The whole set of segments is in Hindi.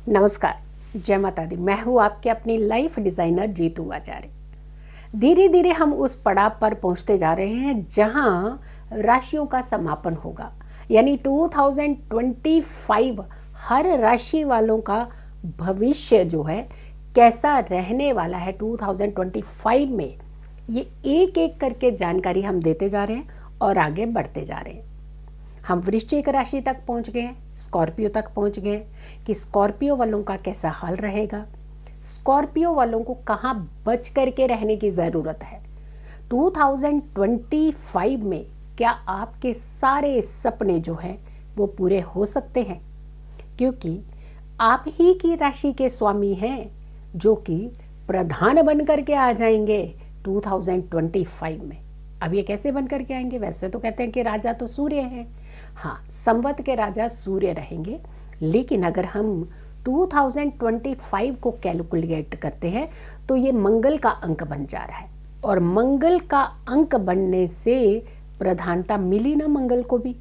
नमस्कार, जय माता दी। मैं हूँ आपके अपनी लाइफ डिज़ाइनर जीतू आचार्य। धीरे धीरे हम उस पड़ाव पर पहुँचते जा रहे हैं जहाँ राशियों का समापन होगा, यानी 2025 हर राशि वालों का भविष्य जो है कैसा रहने वाला है 2025 में, ये एक एक करके जानकारी हम देते जा रहे हैं और आगे बढ़ते जा रहे हैं। हम वृश्चिक राशि तक पहुंच गए हैं, स्कॉर्पियो तक पहुंच गए कि स्कॉर्पियो वालों का कैसा हाल रहेगा, स्कॉर्पियो वालों को कहां बच करके रहने की ज़रूरत है। 2025 में क्या आपके सारे सपने जो हैं वो पूरे हो सकते हैं, क्योंकि आप ही की राशि के स्वामी हैं जो कि प्रधान बन करके आ जाएंगे 2025 में। अब ये कैसे बन करके आएंगे? वैसे तो कहते हैं कि राजा तो सूर्य है, हाँ, संवत के राजा सूर्य रहेंगे, लेकिन अगर हम 2025 को कैलकुलेट करते हैं तो ये मंगल का अंक बन जा रहा है, और मंगल का अंक बनने से प्रधानता मिली ना मंगल को भी,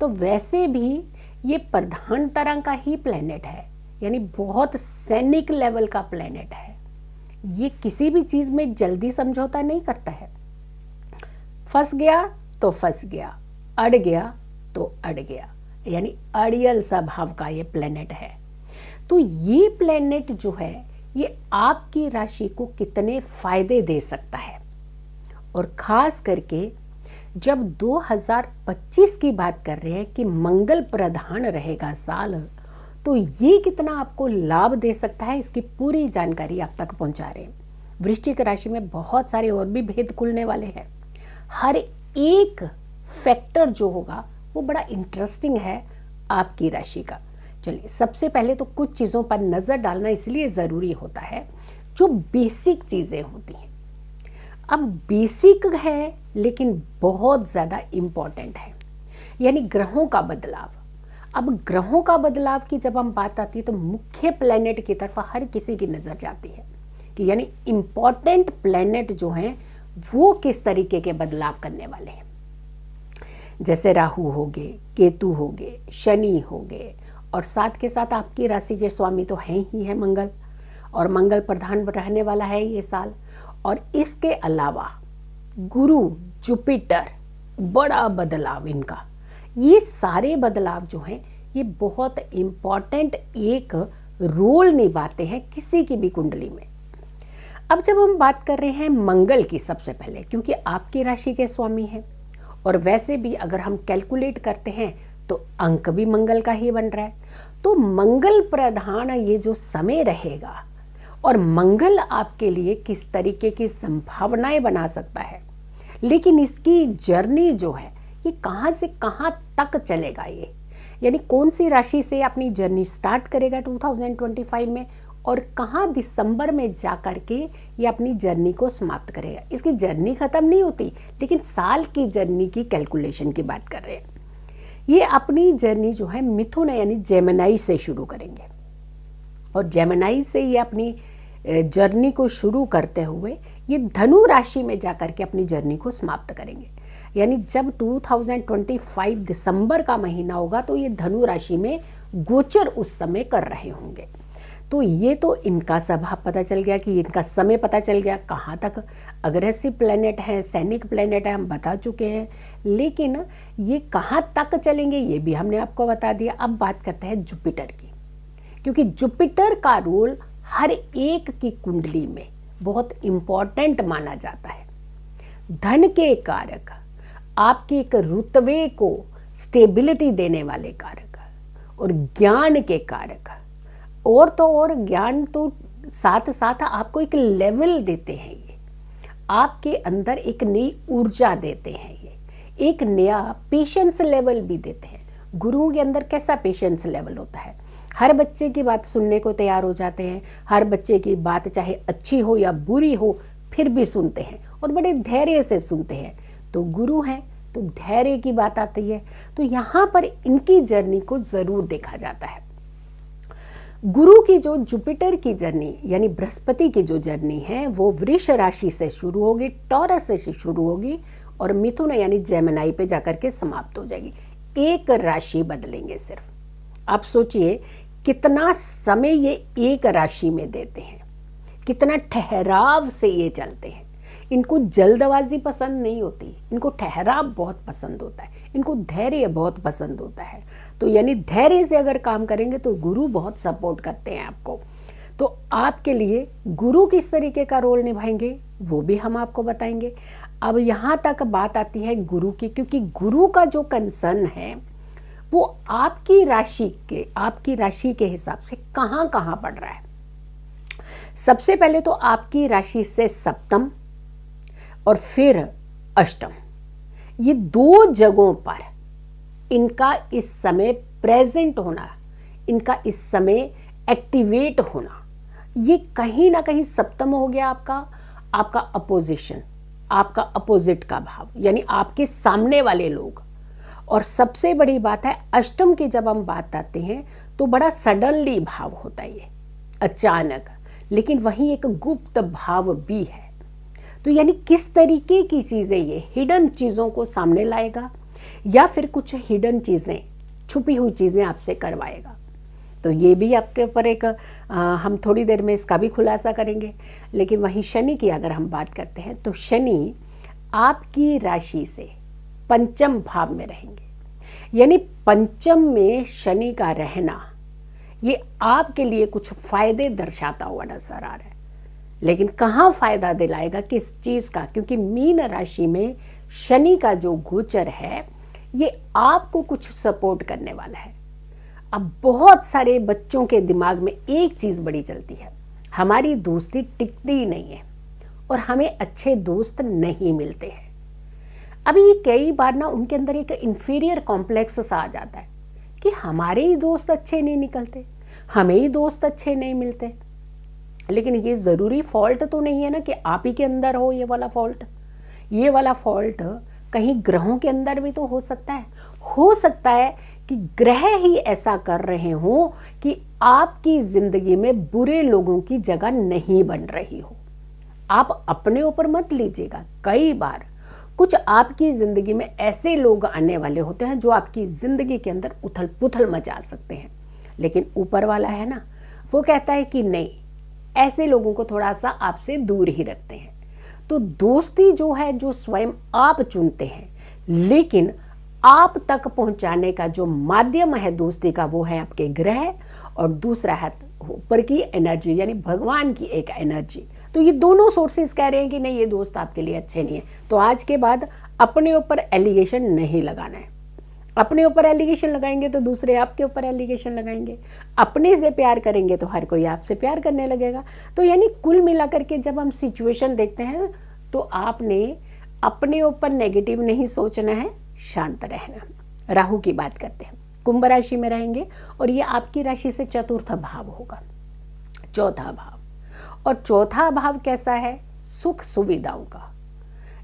तो वैसे भी ये प्रधान तरह का ही प्लेनेट है, यानी बहुत सैनिक लेवल का प्लेनेट है। ये किसी भी चीज़ में जल्दी समझौता नहीं करता है। फंस गया तो फंस गया, अड़ गया तो अड़ गया, यानी अड़ियल स्वभाव का ये प्लेनेट है। तो ये प्लेनेट जो है ये आपकी राशि को कितने फायदे दे सकता है, और खास करके जब 2025 की बात कर रहे हैं कि मंगल प्रधान रहेगा साल, तो ये कितना आपको लाभ दे सकता है, इसकी पूरी जानकारी आप तक पहुंचा रहे हैं। वृश्चिक राशि में बहुत सारे और भी भेद खुलने वाले हैं। हर एक फैक्टर जो होगा वो बड़ा इंटरेस्टिंग है आपकी राशि का। चलिए, सबसे पहले तो कुछ चीज़ों पर नज़र डालना इसलिए ज़रूरी होता है जो बेसिक चीज़ें होती हैं। अब बेसिक है लेकिन बहुत ज़्यादा इम्पॉर्टेंट है, यानी ग्रहों का बदलाव। अब ग्रहों का बदलाव की जब हम बात आती है तो मुख्य प्लैनेट की तरफ हर किसी की नज़र जाती है कि यानी इम्पॉर्टेंट प्लैनेट जो हैं वो किस तरीके के बदलाव करने वाले हैं। जैसे राहु हो गए, केतु हो गए, शनि हो गए, और साथ के साथ आपकी राशि के स्वामी तो हैं ही है मंगल, और मंगल प्रधान रहने वाला है ये साल। और इसके अलावा गुरु, जुपिटर, बड़ा बदलाव इनका। ये सारे बदलाव जो हैं ये बहुत इम्पॉर्टेंट एक रोल निभाते हैं किसी की भी कुंडली में। अब जब हम बात कर रहे हैं मंगल की, सबसे पहले क्योंकि आपकी राशि के स्वामी हैं, और वैसे भी अगर हम कैलकुलेट करते हैं तो अंक भी मंगल का ही बन रहा है, तो मंगल प्रधान ये जो समय रहेगा, और मंगल आपके लिए किस तरीके की संभावनाएं बना सकता है, लेकिन इसकी जर्नी जो है ये कहाँ से कहाँ तक चलेगा, ये यानी कौन सी राशि से अपनी जर्नी स्टार्ट करेगा 2025 में, और कहाँ दिसंबर में जा कर के ये अपनी जर्नी को समाप्त करेगा। इसकी जर्नी ख़त्म नहीं होती, लेकिन साल की जर्नी की कैलकुलेशन की बात कर रहे हैं। ये अपनी जर्नी जो है मिथुन यानी जेमिनी से शुरू करेंगे, और जेमिनी से ये अपनी जर्नी को शुरू करते हुए ये धनु राशि में जा कर के अपनी जर्नी को समाप्त करेंगे। यानी जब 2025 दिसंबर का महीना होगा तो ये धनु राशि में गोचर उस समय कर रहे होंगे। तो ये तो इनका स्वभाव पता चल गया कि इनका समय पता चल गया, कहाँ तक अग्रेसिव प्लैनेट है, सैनिक प्लैनेट है, हम बता चुके हैं, लेकिन ये कहाँ तक चलेंगे ये भी हमने आपको बता दिया। अब बात करते हैं जुपिटर की, क्योंकि जुपिटर का रोल हर एक की कुंडली में बहुत इम्पॉर्टेंट माना जाता है। धन के कारक, आपके एक रुतबे को स्टेबिलिटी देने वाले कारक, और ज्ञान के कारक, और तो और ज्ञान तो साथ साथ आपको एक लेवल देते हैं, ये आपके अंदर एक नई ऊर्जा देते हैं, ये एक नया पेशेंस लेवल भी देते हैं। गुरुओं के अंदर कैसा पेशेंस लेवल होता है, हर बच्चे की बात सुनने को तैयार हो जाते हैं, हर बच्चे की बात चाहे अच्छी हो या बुरी हो फिर भी सुनते हैं, और बड़े धैर्य से सुनते हैं। तो गुरु हैं तो धैर्य की बात आती है, तो यहाँ पर इनकी जर्नी को ज़रूर देखा जाता है। गुरु की जो जुपिटर की जर्नी यानी बृहस्पति की जो जर्नी है वो वृष राशि से शुरू होगी, टॉरस से शुरू होगी, और मिथुन यानी जेमिनी पे जाकर के समाप्त हो जाएगी। एक राशि बदलेंगे सिर्फ। आप सोचिए कितना समय ये एक राशि में देते हैं, कितना ठहराव से ये चलते हैं। इनको जल्दबाजी पसंद नहीं होती, इनको ठहराव बहुत पसंद होता है, इनको धैर्य बहुत पसंद होता है। तो यानी धैर्य से अगर काम करेंगे तो गुरु बहुत सपोर्ट करते हैं आपको। तो आपके लिए गुरु किस तरीके का रोल निभाएंगे वो भी हम आपको बताएंगे। अब यहाँ तक बात आती है गुरु की, क्योंकि गुरु का जो कंसर्न है वो आपकी राशि के हिसाब से कहाँ कहाँ पड़ रहा है। सबसे पहले तो आपकी राशि से सप्तम और फिर अष्टम, ये 2 जगहों पर इनका इस समय प्रेजेंट होना, इनका इस समय एक्टिवेट होना, ये कहीं ना कहीं सप्तम हो गया आपका अपोजिशन, आपका अपोजिट का भाव, यानी आपके सामने वाले लोग। और सबसे बड़ी बात है अष्टम की जब हम बात आते हैं तो बड़ा सडनली भाव होता है, ये अचानक, लेकिन वहीं एक गुप्त भाव भी है। तो यानी किस तरीके की चीज़ें, ये हिडन चीज़ों को सामने लाएगा या फिर कुछ हिडन चीज़ें, छुपी हुई चीज़ें आपसे करवाएगा। तो ये भी आपके ऊपर एक हम थोड़ी देर में इसका भी खुलासा करेंगे। लेकिन वहीं शनि की अगर हम बात करते हैं तो शनि आपकी राशि से पंचम भाव में रहेंगे, यानी पंचम में शनि का रहना ये आपके लिए कुछ फायदे दर्शाता हुआ नजर आ रहा है। लेकिन कहाँ फायदा दिलाएगा, किस चीज़ का, क्योंकि मीन राशि में शनि का जो गोचर है ये आपको कुछ सपोर्ट करने वाला है। अब बहुत सारे बच्चों के दिमाग में एक चीज़ बड़ी चलती है, हमारी दोस्ती टिकती ही नहीं है और हमें अच्छे दोस्त नहीं मिलते हैं। अभी ये कई बार ना उनके अंदर एक इन्फीरियर कॉम्प्लेक्स सा आ जाता है कि हमारे ही दोस्त अच्छे नहीं निकलते, हमें ही दोस्त अच्छे नहीं मिलते। लेकिन ये ज़रूरी फॉल्ट तो नहीं है ना कि आप ही के अंदर हो ये वाला फॉल्ट। ये वाला फॉल्ट कहीं ग्रहों के अंदर भी तो हो सकता है। हो सकता है कि ग्रह ही ऐसा कर रहे हो कि आपकी ज़िंदगी में बुरे लोगों की जगह नहीं बन रही हो। आप अपने ऊपर मत लीजिएगा। कई बार कुछ आपकी ज़िंदगी में ऐसे लोग आने वाले होते हैं जो आपकी ज़िंदगी के अंदर उथल पुथल मचा सकते हैं, लेकिन ऊपर वाला है ना, वो कहता है कि नहीं, ऐसे लोगों को थोड़ा सा आपसे दूर ही रखते हैं। तो दोस्ती जो है, जो स्वयं आप चुनते हैं, लेकिन आप तक पहुंचाने का जो माध्यम है दोस्ती का वो है आपके ग्रह, और दूसरा है ऊपर की एनर्जी, यानी भगवान की एक एनर्जी। तो ये दोनों सोर्सेस कह रहे हैं कि नहीं, ये दोस्त आपके लिए अच्छे नहीं है। तो आज के बाद अपने ऊपर एलिगेशन नहीं लगाना है। अपने ऊपर एलिगेशन लगाएंगे तो दूसरे आपके ऊपर एलिगेशन लगाएंगे। अपने से प्यार करेंगे तो हर कोई आपसे प्यार करने लगेगा। तो यानी कुल मिलाकर के जब हम सिचुएशन देखते हैं तो आपने अपने ऊपर नेगेटिव नहीं सोचना है, शांत रहना। राहु की बात करते हैं, कुंभ राशि में रहेंगे और ये आपकी राशि से चतुर्थ भाव होगा, चौथा भाव। और चौथा भाव कैसा है? सुख सुविधाओं का।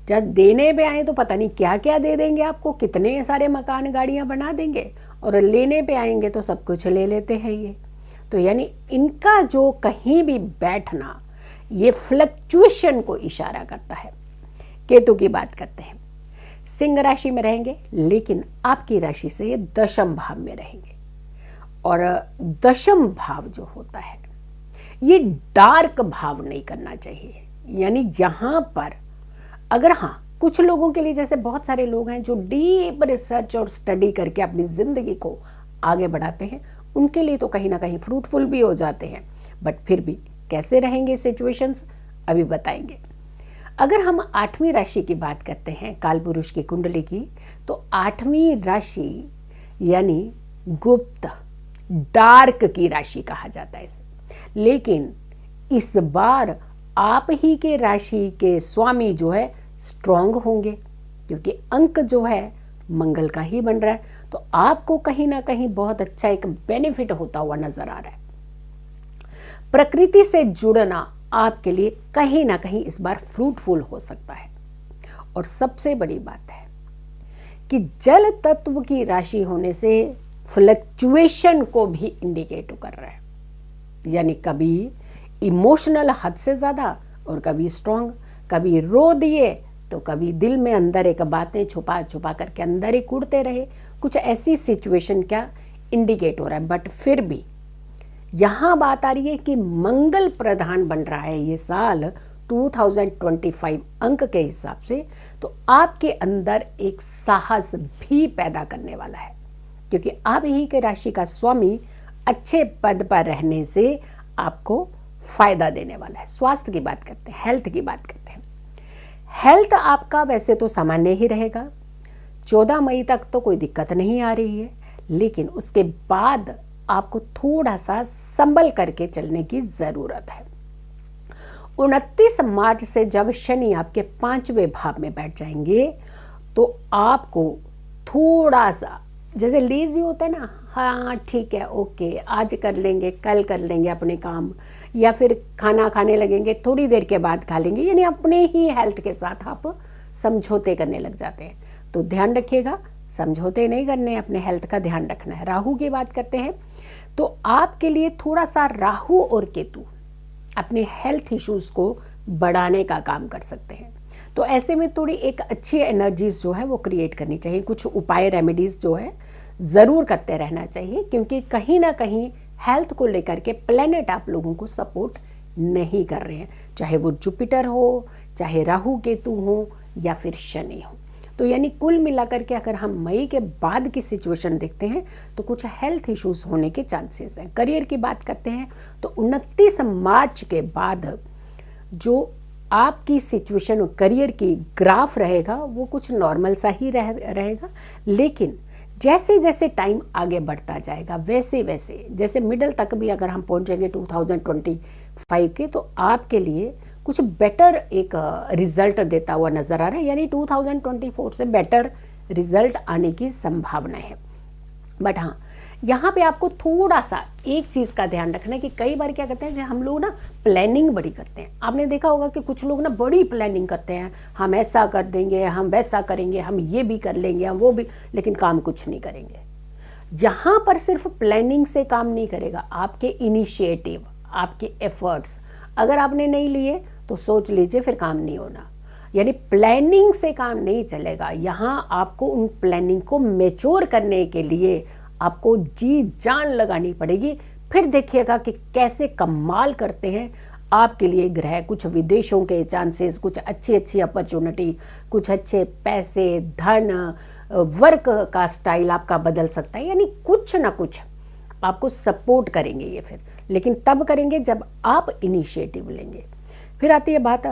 जब देने पे आए तो पता नहीं क्या क्या दे देंगे आपको, कितने सारे मकान गाड़ियां बना देंगे, और लेने पे आएंगे तो सब कुछ ले लेते हैं ये। तो यानी इनका जो कहीं भी बैठना ये फ्लक्चुएशन को इशारा करता है। केतु की बात करते हैं, सिंह राशि में रहेंगे, लेकिन आपकी राशि से ये दशम भाव में रहेंगे। और दशम भाव जो होता है ये डार्क भाव नहीं करना चाहिए। यानी यहाँ पर अगर हाँ, कुछ लोगों के लिए, जैसे बहुत सारे लोग हैं जो डीप रिसर्च और स्टडी करके अपनी ज़िंदगी को आगे बढ़ाते हैं, उनके लिए तो कहीं ना कहीं फ्रूटफुल भी हो जाते हैं। बट फिर भी कैसे रहेंगे सिचुएशंस अभी बताएंगे। अगर हम 8वीं राशि की बात करते हैं, कालपुरुष की कुंडली की, तो 8वीं राशि यानी गुप्त, डार्क की राशि कहा जाता है इसे। लेकिन इस बार आप ही के राशि के स्वामी जो है स्ट्रांग होंगे, क्योंकि अंक जो है मंगल का ही बन रहा है। तो आपको कहीं ना कहीं बहुत अच्छा एक बेनिफिट होता हुआ नजर आ रहा है। प्रकृति से जुड़ना आपके लिए कहीं ना कहीं इस बार फ्रूटफुल हो सकता है। और सबसे बड़ी बात है कि जल तत्व की राशि होने से फ्लक्चुएशन को भी इंडिकेट कर रहा है। यानी कभी इमोशनल हद से ज़्यादा और कभी स्ट्रांग, कभी रो दिए तो कभी दिल में अंदर एक बातें छुपा छुपा करके अंदर ही कूदते रहे। कुछ ऐसी सिचुएशन क्या इंडिकेट हो रहा है। बट फिर भी यहाँ बात आ रही है कि मंगल प्रधान बन रहा है ये साल 2025 अंक के हिसाब से, तो आपके अंदर एक साहस भी पैदा करने वाला है, क्योंकि आप ही के राशि का स्वामी अच्छे पद पर रहने से आपको फायदा देने वाला है। स्वास्थ्य की बात करते हैं, हेल्थ की बात करते हैं। हेल्थ आपका वैसे तो सामान्य ही रहेगा, 14 मई तक तो कोई दिक्कत नहीं आ रही है, लेकिन उसके बाद आपको थोड़ा सा संभल करके चलने की जरूरत है। 29 मार्च से जब शनि आपके 5वें भाव में बैठ जाएंगे तो आपको थोड़ा सा जैसे लेजी होता है ना, हाँ ठीक है ओके आज कर लेंगे कल कर लेंगे अपने काम, या फिर खाना खाने लगेंगे थोड़ी देर के बाद खा लेंगे, यानी अपने ही हेल्थ के साथ आप समझौते करने लग जाते हैं। तो ध्यान रखिएगा, समझौते नहीं करने, अपने हेल्थ का ध्यान रखना है। राहु की बात करते हैं तो आपके लिए थोड़ा सा राहु और केतु अपने हेल्थ इश्यूज को बढ़ाने का काम कर सकते हैं। तो ऐसे में थोड़ी एक अच्छी एनर्जीज जो है वो क्रिएट करनी चाहिए, कुछ उपाय रेमेडीज जो है ज़रूर करते रहना चाहिए, क्योंकि कहीं ना कहीं हेल्थ को लेकर के प्लेनेट आप लोगों को सपोर्ट नहीं कर रहे हैं, चाहे वो जुपिटर हो, चाहे राहु केतु हो, या फिर शनि हो। तो यानी कुल मिलाकर के अगर हम मई के बाद की सिचुएशन देखते हैं तो कुछ हेल्थ इश्यूज होने के चांसेस हैं। करियर की बात करते हैं तो 29 मार्च के बाद जो आपकी सिचुएशन करियर की ग्राफ रहेगा वो कुछ नॉर्मल सा ही रहेगा, लेकिन जैसे जैसे टाइम आगे बढ़ता जाएगा वैसे वैसे जैसे मिडल तक भी अगर हम पहुंचेंगे 2025 के, तो आपके लिए कुछ बेटर एक रिजल्ट देता हुआ नजर आ रहा है, यानी 2024 से बेटर रिजल्ट आने की संभावना है। बट हाँ, यहाँ पे आपको थोड़ा सा एक चीज़ का ध्यान रखना है कि कई बार क्या करते हैं कि हम लोग ना प्लानिंग बड़ी करते हैं। आपने देखा होगा कि कुछ लोग ना बड़ी प्लानिंग करते हैं, हम ऐसा कर देंगे, हम वैसा करेंगे, हम ये भी कर लेंगे, हम वो भी, लेकिन काम कुछ नहीं करेंगे। यहाँ पर सिर्फ प्लानिंग से काम नहीं करेगा, आपके इनिशिएटिव, आपके एफर्ट्स अगर आपने नहीं लिए तो सोच लीजिए फिर काम नहीं होना। यानी प्लानिंग से काम नहीं चलेगा, यहाँ आपको उन प्लानिंग को मैच्योर करने के लिए आपको जी जान लगानी पड़ेगी। फिर देखिएगा कि कैसे कमाल करते हैं आपके लिए ग्रह। कुछ विदेशों के चांसेस, कुछ अच्छी अच्छी अपॉर्चुनिटी, कुछ अच्छे पैसे, धन, वर्क का स्टाइल आपका बदल सकता है, यानी कुछ ना कुछ आपको सपोर्ट करेंगे ये फिर, लेकिन तब करेंगे जब आप इनिशिएटिव लेंगे। फिर आती है बात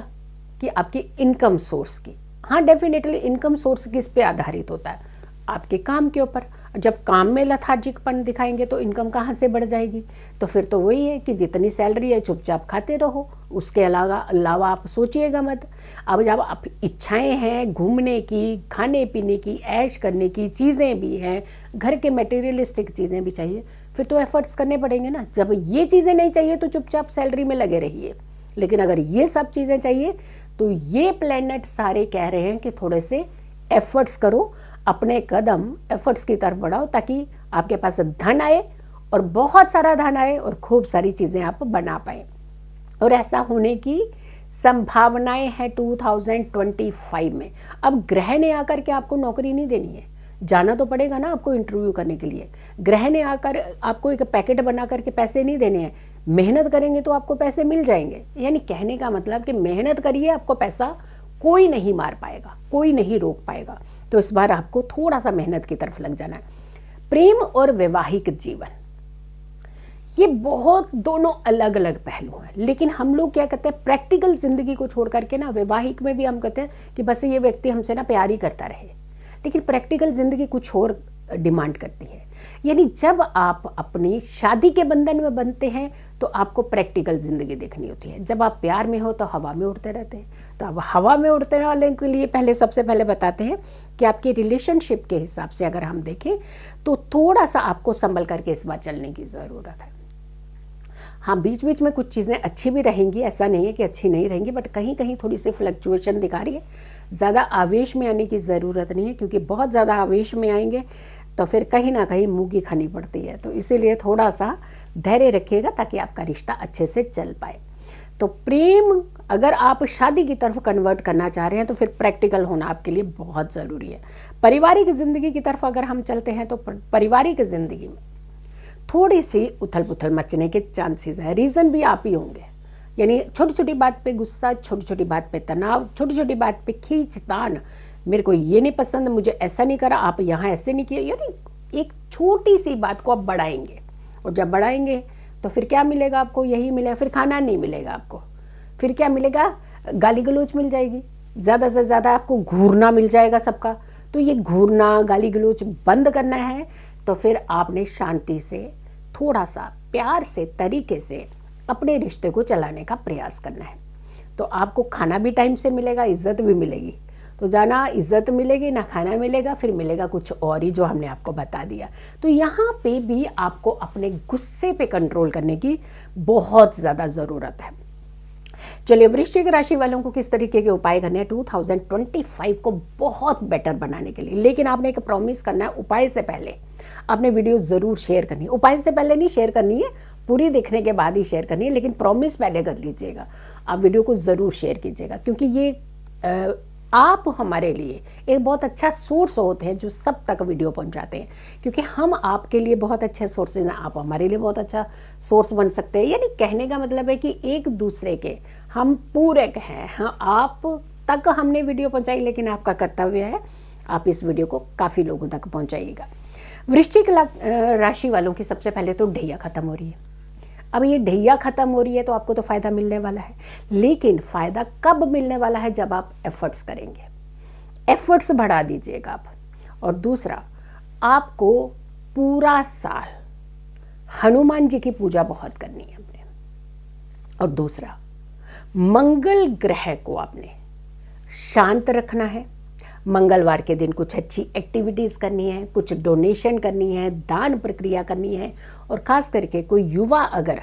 कि आपकी इनकम सोर्स की। हाँ डेफिनेटली इनकम सोर्स किस पे आधारित होता है, आपके काम के ऊपर। जब काम में लथार्जिकपन दिखाएंगे तो इनकम कहाँ से बढ़ जाएगी। तो फिर तो वही है कि जितनी सैलरी है चुपचाप खाते रहो, उसके अलावा आप सोचिएगा मत। अब जब आप इच्छाएं हैं घूमने की, खाने पीने की, ऐश करने की, चीज़ें भी हैं, घर के मटेरियलिस्टिक चीज़ें भी चाहिए, फिर तो एफर्ट्स करने पड़ेंगे ना। जब ये चीज़ें नहीं चाहिए तो चुपचाप सैलरी में लगे रहिए, लेकिन अगर ये सब चीज़ें चाहिए तो ये प्लैनेट सारे कह रहे हैं कि थोड़े से एफर्ट्स करो, अपने कदम एफर्ट्स की तरफ बढ़ाओ, ताकि आपके पास धन आए और बहुत सारा धन आए और खूब सारी चीज़ें आप बना पाए। और ऐसा होने की संभावनाएं हैं 2025 में। अब ग्रह ने आकर के आपको नौकरी नहीं देनी है, जाना तो पड़ेगा ना आपको इंटरव्यू करने के लिए। ग्रह ने आकर आपको एक पैकेट बना करके पैसे नहीं देने हैं, मेहनत करेंगे तो आपको पैसे मिल जाएंगे। यानी कहने का मतलब कि मेहनत करिए, आपको पैसा कोई नहीं मार पाएगा, कोई नहीं रोक पाएगा। तो इस बार आपको थोड़ा सा मेहनत की तरफ लग जाना है। प्रेम और वैवाहिक जीवन, ये बहुत दोनों अलग अलग पहलू हैं, लेकिन हम लोग क्या कहते हैं, प्रैक्टिकल जिंदगी को छोड़ करके ना वैवाहिक में भी हम कहते हैं कि बस ये व्यक्ति हमसे ना प्यार ही करता रहे, लेकिन प्रैक्टिकल जिंदगी कुछ और डिमांड करती है। यानी जब आप अपनी शादी के बंधन में बनते हैं तो आपको प्रैक्टिकल जिंदगी देखनी होती है। जब आप प्यार में हो तो हवा में उड़ते रहते हैं। तो अब हवा में उड़ते वाले के लिए सबसे पहले बताते हैं कि आपके रिलेशनशिप के हिसाब से अगर हम देखें तो थोड़ा सा आपको संभल करके इस बार चलने की ज़रूरत है। हाँ, बीच बीच में कुछ चीज़ें अच्छी भी रहेंगी, ऐसा नहीं है कि अच्छी नहीं रहेंगी, बट कहीं कहीं थोड़ी सी फ्लक्चुएशन दिखा रही है। ज़्यादा आवेश में आने की ज़रूरत नहीं है, क्योंकि बहुत ज़्यादा आवेश में आएंगे तो फिर कहीं ना कहीं मुँह की खानी पड़ती है। तो इसीलिए थोड़ा सा धैर्य रखिएगा ताकि आपका रिश्ता अच्छे से चल पाए। तो प्रेम, अगर आप शादी की तरफ कन्वर्ट करना चाह रहे हैं तो फिर प्रैक्टिकल होना आपके लिए बहुत ज़रूरी है। पारिवारिक ज़िंदगी की तरफ अगर हम चलते हैं तो पारिवारिक ज़िंदगी में थोड़ी सी उथल पुथल मचने के चांसेस हैं। रीज़न भी आप ही होंगे, यानी छोटी छोटी बात पे गुस्सा, छोटी छोटी बात पे तनाव, छोटी छोटी बात पे खींचतान, मेरे को ये नहीं पसंद, मुझे ऐसा नहीं करा, आप यहाँ ऐसे नहीं किए, यानी एक छोटी सी बात को आप बढ़ाएंगे। और जब बढ़ाएंगे तो फिर क्या मिलेगा आपको? यही मिलेगा, फिर खाना नहीं मिलेगा आपको। फिर क्या मिलेगा? गाली गलौज मिल जाएगी, ज़्यादा से ज़्यादा आपको घूरना मिल जाएगा सबका। तो ये घूरना, गाली गलौज बंद करना है तो फिर आपने शांति से, थोड़ा सा प्यार से, तरीके से अपने रिश्ते को चलाने का प्रयास करना है। तो आपको खाना भी टाइम से मिलेगा, इज्जत भी मिलेगी। तो जाना इज्जत मिलेगी ना खाना मिलेगा, फिर मिलेगा कुछ और ही जो हमने आपको बता दिया। तो यहाँ पे भी आपको अपने गुस्से पे कंट्रोल करने की बहुत ज़्यादा ज़रूरत है। चलिए, वृश्चिक राशि वालों को किस तरीके के उपाय करने हैं 2025 को बहुत बेटर बनाने के लिए। लेकिन आपने एक प्रॉमिस करना है, उपाय से पहले आपने वीडियो ज़रूर शेयर करनी है। उपाय से पहले नहीं शेयर करनी है, पूरी देखने के बाद ही शेयर करनी है, लेकिन प्रॉमिस पहले कर लीजिएगा। आप वीडियो को ज़रूर शेयर कीजिएगा, क्योंकि ये आप हमारे लिए एक बहुत अच्छा सोर्स होते हैं जो सब तक वीडियो पहुंचाते हैं। क्योंकि हम आपके लिए बहुत अच्छे सोर्सेज हैं, आप हमारे लिए बहुत अच्छा सोर्स बन सकते हैं। यानी कहने का मतलब है कि एक दूसरे के हम पूरक हैं। हाँ, आप तक हमने वीडियो पहुंचाई, लेकिन आपका कर्तव्य है आप इस वीडियो को काफ़ी लोगों तक पहुंचाइएगा। वृश्चिक राशि वालों की सबसे पहले तो ढैया खत्म हो रही है। अब ये ढैया खत्म हो रही है तो आपको तो फ़ायदा मिलने वाला है, लेकिन फ़ायदा कब मिलने वाला है? जब आप एफर्ट्स करेंगे, एफर्ट्स बढ़ा दीजिएगा आप। और दूसरा, आपको पूरा साल हनुमान जी की पूजा बहुत करनी है अपने। और दूसरा, मंगल ग्रह को आपने शांत रखना है। मंगलवार के दिन कुछ अच्छी एक्टिविटीज़ करनी है, कुछ डोनेशन करनी है, दान प्रक्रिया करनी है। और ख़ास करके कोई युवा अगर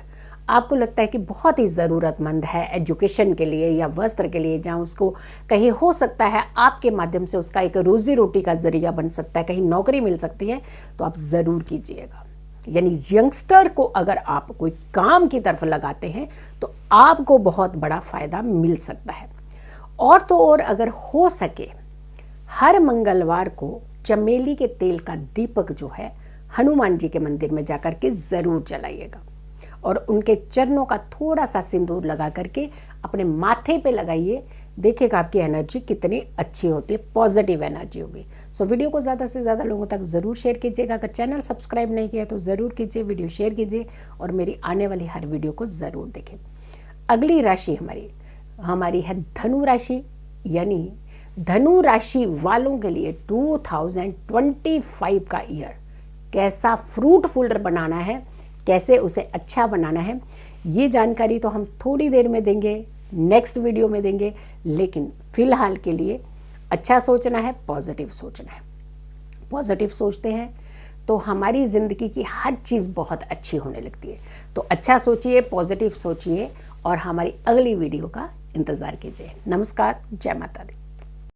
आपको लगता है कि बहुत ही ज़रूरतमंद है एजुकेशन के लिए या वस्त्र के लिए, जहाँ उसको कहीं हो सकता है आपके माध्यम से उसका एक रोज़ी रोटी का ज़रिया बन सकता है, कहीं नौकरी मिल सकती है, तो आप ज़रूर कीजिएगा। यानी यंगस्टर को अगर आप कोई काम की तरफ लगाते हैं तो आपको बहुत बड़ा फ़ायदा मिल सकता है। और तो और अगर हो सके हर मंगलवार को चमेली के तेल का दीपक जो है हनुमान जी के मंदिर में जाकर के ज़रूर जलाइएगा। और उनके चरणों का थोड़ा सा सिंदूर लगा करके अपने माथे पे लगाइए। देखिएगा आपकी एनर्जी कितनी अच्छी होती है, पॉजिटिव एनर्जी होगी। सो वीडियो को ज़्यादा से ज़्यादा लोगों तक ज़रूर शेयर कीजिएगा। अगर चैनल सब्सक्राइब नहीं किया तो ज़रूर कीजिए, वीडियो शेयर कीजिए और मेरी आने वाली हर वीडियो को ज़रूर देखें। अगली राशि हमारी है धनु राशि। यानी धनु राशि वालों के लिए 2025 का ईयर कैसा फ्रूटफुल बनाना है, कैसे उसे अच्छा बनाना है, ये जानकारी तो हम थोड़ी देर में देंगे, नेक्स्ट वीडियो में देंगे। लेकिन फिलहाल के लिए अच्छा सोचना है, पॉजिटिव सोचना है। पॉजिटिव सोचते हैं तो हमारी ज़िंदगी की हर चीज़ बहुत अच्छी होने लगती है। तो अच्छा सोचिए, पॉजिटिव सोचिए और हमारी अगली वीडियो का इंतज़ार कीजिए। नमस्कार, जय माता दी।